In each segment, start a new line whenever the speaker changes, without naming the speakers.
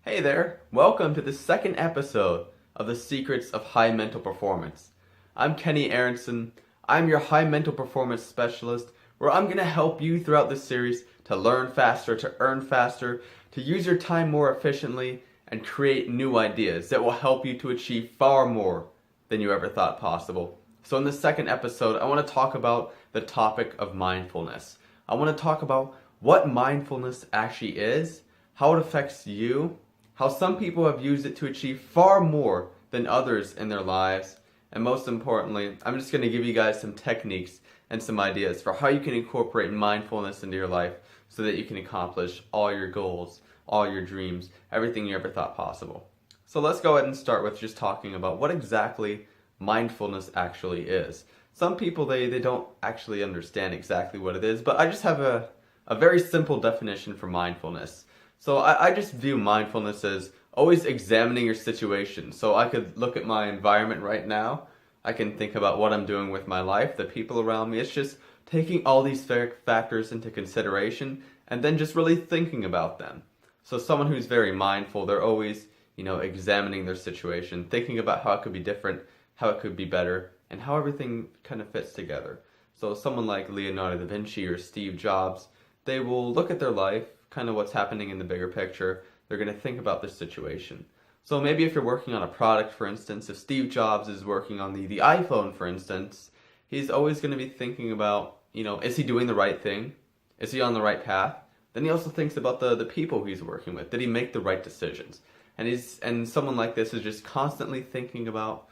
Hey there, welcome to the second episode of The Secrets of High Mental Performance. I'm Kenny Aronson. I'm your high mental performance specialist, where I'm going to help you throughout this series to learn faster, to earn faster, to use your time more efficiently, and create new ideas that will help you to achieve far more than you ever thought possible. So in this second episode, I want to talk about the topic of mindfulness. I want to talk about what mindfulness actually is, how it affects you, how some people have used it to achieve far more than others in their lives, and most importantly, I'm just going to give you guys some techniques and some ideas for how you can incorporate mindfulness into your life so that you can accomplish all your goals, all your dreams, everything you ever thought possible. So let's go ahead and start with just talking about what exactly mindfulness actually is. Some people, they don't actually understand exactly what it is, but I just have a very simple definition for mindfulness. So I just view mindfulness as always examining your situation. So I could look at my environment right now. I can think about what I'm doing with my life, the people around me. It's just taking all these factors into consideration and then just really thinking about them. So someone who's very mindful, they're always, examining their situation, thinking about how it could be different, how it could be better, and how everything kind of fits together. So someone like Leonardo da Vinci or Steve Jobs, they will look at their life, kind of what's happening in the bigger picture. They're going to think about this situation. So maybe if you're working on a product, for instance, if Steve Jobs is working on the iPhone, for instance, he's always going to be thinking about, is he doing the right thing? Is he on the right path? Then he also thinks about the people he's working with. Did he make the right decisions? And someone like this is just constantly thinking about,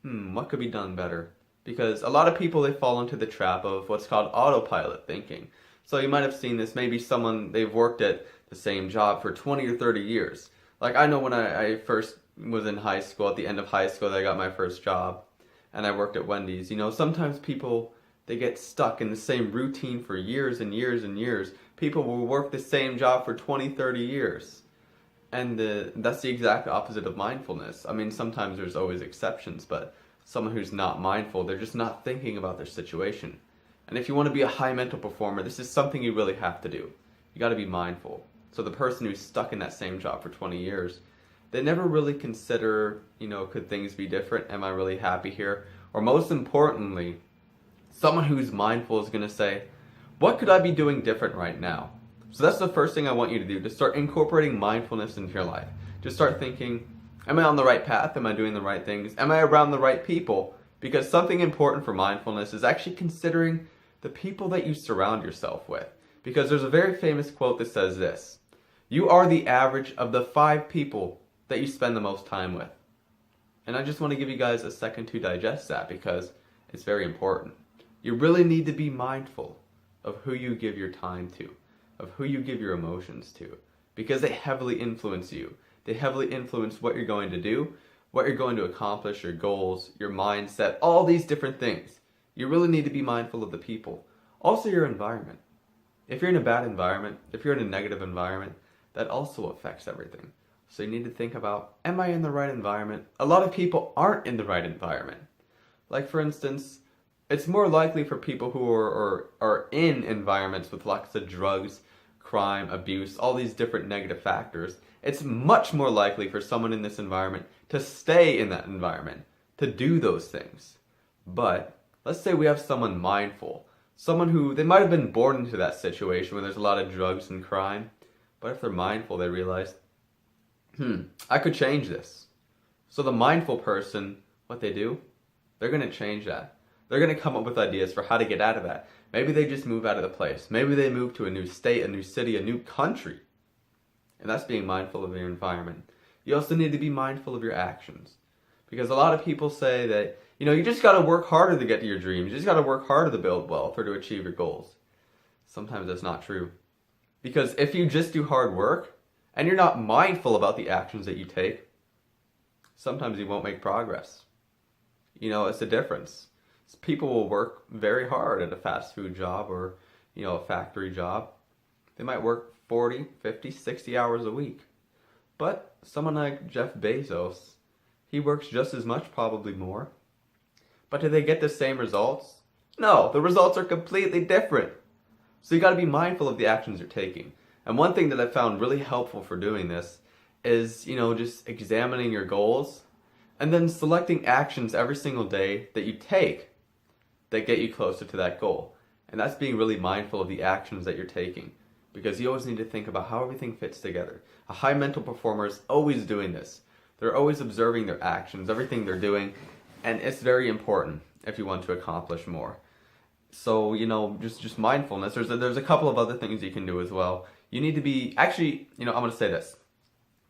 what could be done better? Because a lot of people, they fall into the trap of what's called autopilot thinking. So you might have seen this, maybe they've worked at the same job for 20 or 30 years. Like I know when I first was in high school, at the end of high school, I got my first job and I worked at Wendy's. Sometimes people, they get stuck in the same routine for years and years and years. People will work the same job for 20, 30 years. And that's the exact opposite of mindfulness. I mean, sometimes there's always exceptions, but someone who's not mindful, they're just not thinking about their situation. And if you want to be a high mental performer, this is something you really have to do. You got to be mindful. So the person who's stuck in that same job for 20 years, they never really consider, could things be different? Am I really happy here? Or most importantly, someone who's mindful is going to say, what could I be doing different right now? So that's the first thing I want you to do, to start incorporating mindfulness into your life. Just start thinking, am I on the right path? Am I doing the right things? Am I around the right people? Because something important for mindfulness is actually considering the people that you surround yourself with. Because there's a very famous quote that says this: you are the average of the 5 people that you spend the most time with. And I just want to give you guys a second to digest that because it's very important. You really need to be mindful of who you give your time to, of who you give your emotions to, because they heavily influence you. They heavily influence what you're going to do, what you're going to accomplish, your goals, your mindset, all these different things. You really need to be mindful of the people. Also your environment. If you're in a bad environment, if you're in a negative environment, that also affects everything. So you need to think about, am I in the right environment? A lot of people aren't in the right environment. Like for instance, it's more likely for people who are in environments with lots of drugs, crime, abuse, all these different negative factors. It's much more likely for someone in this environment to stay in that environment, to do those things. But let's say we have someone mindful, someone who, they might have been born into that situation where there's a lot of drugs and crime, but if they're mindful, they realize, I could change this. So the mindful person, what they do, they're going to change that. They're going to come up with ideas for how to get out of that. Maybe they just move out of the place. Maybe they move to a new state, a new city, a new country. And that's being mindful of your environment. You also need to be mindful of your actions. Because a lot of people say that, you just got to work harder to get to your dreams. You just got to work harder to build wealth or to achieve your goals. Sometimes that's not true. Because if you just do hard work and you're not mindful about the actions that you take, sometimes you won't make progress. It's a difference. People will work very hard at a fast food job or, a factory job. They might work 40, 50, 60 hours a week. But someone like Jeff Bezos, he works just as much, probably more. But do they get the same results? No, the results are completely different. So you got to be mindful of the actions you're taking. And one thing that I found really helpful for doing this is, just examining your goals and then selecting actions every single day that you take that get you closer to that goal. And that's being really mindful of the actions that you're taking, because you always need to think about how everything fits together. A high mental performer is always doing this. They're always observing their actions, everything they're doing, and it's very important if you want to accomplish more. So, just mindfulness. There's a couple of other things you can do as well. You need to be, actually, I'm going to say this.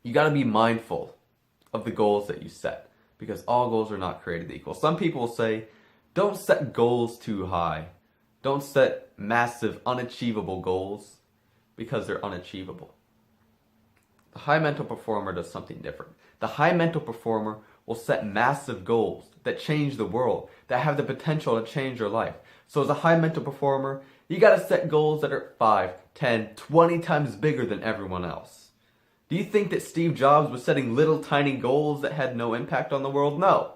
You got to be mindful of the goals that you set, because all goals are not created equal. Some people will say, don't set goals too high. Don't set massive, unachievable goals, because they're unachievable. The high mental performer does something different. The high mental performer will set massive goals that change the world, that have the potential to change your life. So as a high mental performer, you got to set goals that are 5, 10, 20 times bigger than everyone else. Do you think that Steve Jobs was setting little tiny goals that had no impact on the world? No.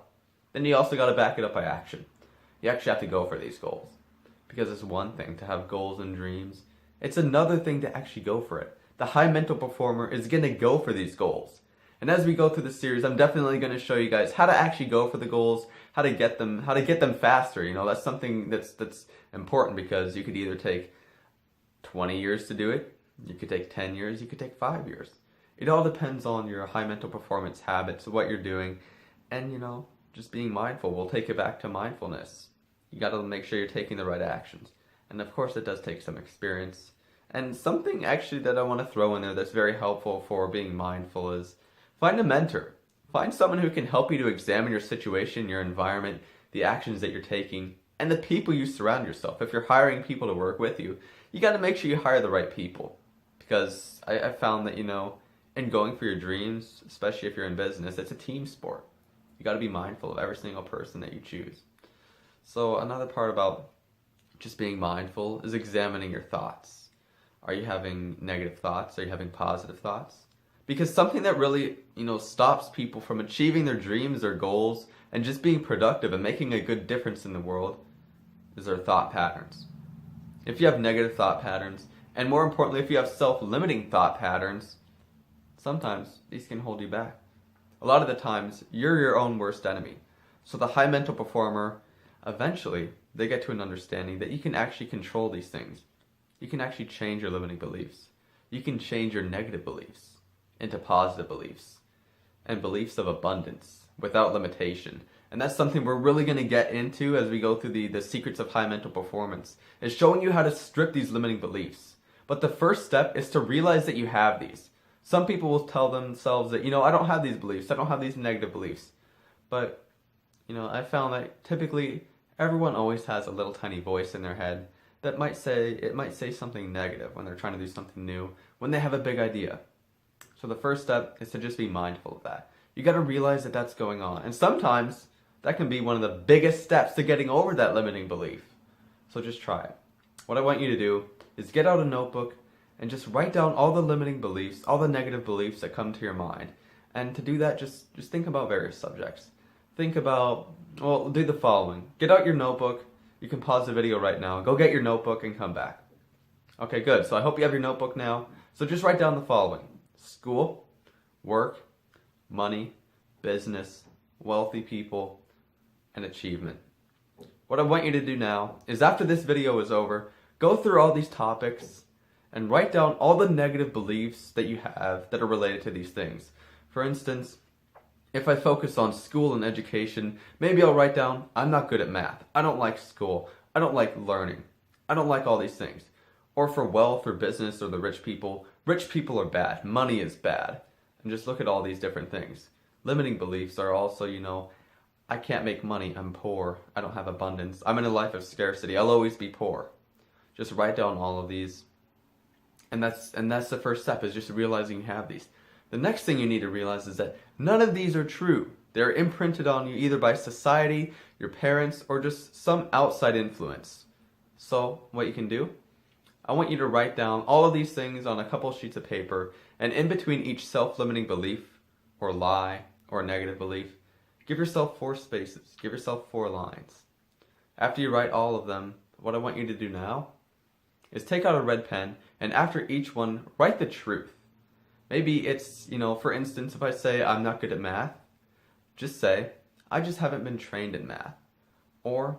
Then you also got to back it up by action. You actually have to go for these goals. Because it's one thing to have goals and dreams. It's another thing to actually go for it. The high mental performer is going to go for these goals. And as we go through the series, I'm definitely going to show you guys how to actually go for the goals, how to get them faster. That's something that's important, because you could either take 20 years to do it, you could take 10 years, you could take 5 years. It all depends on your high mental performance habits, what you're doing, and just being mindful. We'll take it back to mindfulness. You got to make sure you're taking the right actions. And of course, it does take some experience. And something actually that I want to throw in there that's very helpful for being mindful is find a mentor. Find someone who can help you to examine your situation, your environment, the actions that you're taking, and the people you surround yourself. If you're hiring people to work with you, you got to make sure you hire the right people. Because I found that, in going for your dreams, especially if you're in business, it's a team sport. You got to be mindful of every single person that you choose. So another part about just being mindful is examining your thoughts. Are you having negative thoughts? Are you having positive thoughts? Because something that really, stops people from achieving their dreams, their goals, and just being productive and making a good difference in the world is their thought patterns. If you have negative thought patterns, and more importantly, if you have self-limiting thought patterns, sometimes these can hold you back. A lot of the times, you're your own worst enemy. So the high mental performer, eventually, they get to an understanding that you can actually control these things. You can actually change your limiting beliefs. You can change your negative beliefs into positive beliefs and beliefs of abundance without limitation. And that's something we're really going to get into as we go through the secrets of high mental performance, is showing you how to strip these limiting beliefs. But the first step is to realize that you have these. Some people will tell themselves that, I don't have these beliefs, I don't have these negative beliefs. But, I found that typically everyone always has a little tiny voice in their head that might say something negative when they're trying to do something new, when they have a big idea. So the first step is to just be mindful of that. You got to realize that that's going on. And sometimes that can be one of the biggest steps to getting over that limiting belief. So just try it. What I want you to do is get out a notebook and just write down all the limiting beliefs, all the negative beliefs that come to your mind. And to do that, just think about various subjects. Think about, do the following. Get out your notebook. You can pause the video right now. Go get your notebook and come back. Okay, good. So I hope you have your notebook now. So just write down the following: school, work, money, business, wealthy people, and achievement. What I want you to do now is, after this video is over, go through all these topics and write down all the negative beliefs that you have that are related to these things. For instance, if I focus on school and education, maybe I'll write down, I'm not good at math. I don't like school. I don't like learning. I don't like all these things. Or for wealth or business or the rich people are bad. Money is bad. And just look at all these different things. Limiting beliefs are also, I can't make money. I'm poor. I don't have abundance. I'm in a life of scarcity. I'll always be poor. Just write down all of these. And that's the first step, is just realizing you have these. The next thing you need to realize is that none of these are true. They're imprinted on you either by society, your parents, or just some outside influence. So what you can do, I want you to write down all of these things on a couple sheets of paper, and in between each self-limiting belief, or lie, or negative belief, give yourself 4 spaces. Give yourself 4 lines. After you write all of them, what I want you to do now is take out a red pen, and after each one, write the truth. Maybe it's, for instance, if I say I'm not good at math, just say, I just haven't been trained in math. Or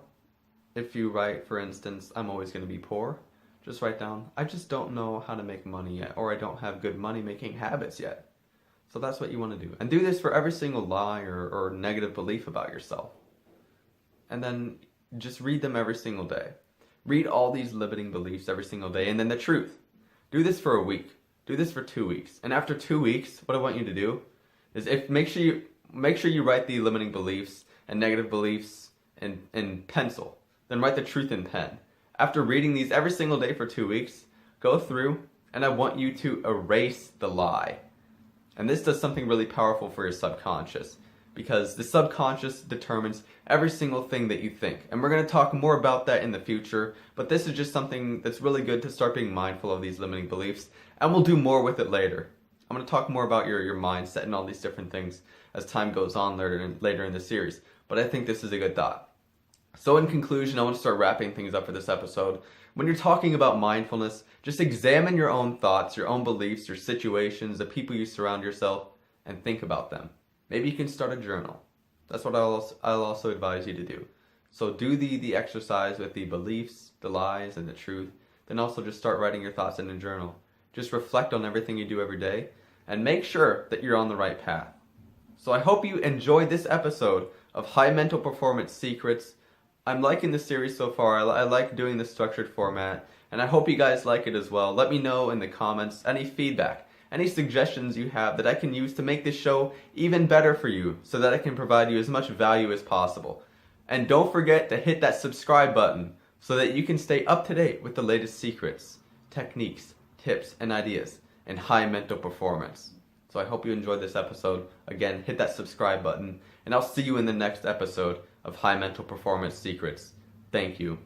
if you write, for instance, I'm always going to be poor, just write down, I just don't know how to make money yet, or I don't have good money making habits yet. So that's what you want to do. And do this for every single lie or negative belief about yourself. And then just read them every single day. Read all these limiting beliefs every single day, and then the truth. Do this for a week. Do this for 2 weeks. And after 2 weeks, what I want you to do is make sure you write the limiting beliefs and negative beliefs in pencil. Then write the truth in pen. After reading these every single day for 2 weeks, go through and I want you to erase the lie. And this does something really powerful for your subconscious, because the subconscious determines every single thing that you think. And we're going to talk more about that in the future, but this is just something that's really good to start being mindful of these limiting beliefs, and we'll do more with it later. I'm going to talk more about your mindset and all these different things as time goes on later in the series, but I think this is a good thought. So in conclusion, I want to start wrapping things up for this episode. When you're talking about mindfulness, just examine your own thoughts, your own beliefs, your situations, the people you surround yourself, and think about them. Maybe you can start a journal. That's what I'll also advise you to do. So do the exercise with the beliefs, the lies, and the truth. Then also just start writing your thoughts in a journal. Just reflect on everything you do every day, and make sure that you're on the right path. So I hope you enjoyed this episode of High Mental Performance Secrets. I'm liking the series so far. I like doing the structured format, and I hope you guys like it as well. Let me know in the comments any feedback, any suggestions you have that I can use to make this show even better for you, so that I can provide you as much value as possible. And don't forget to hit that subscribe button so that you can stay up to date with the latest secrets, techniques, tips, and ideas in high mental performance. So I hope you enjoyed this episode. Again, hit that subscribe button, and I'll see you in the next episode of High Mental Performance Secrets. Thank you.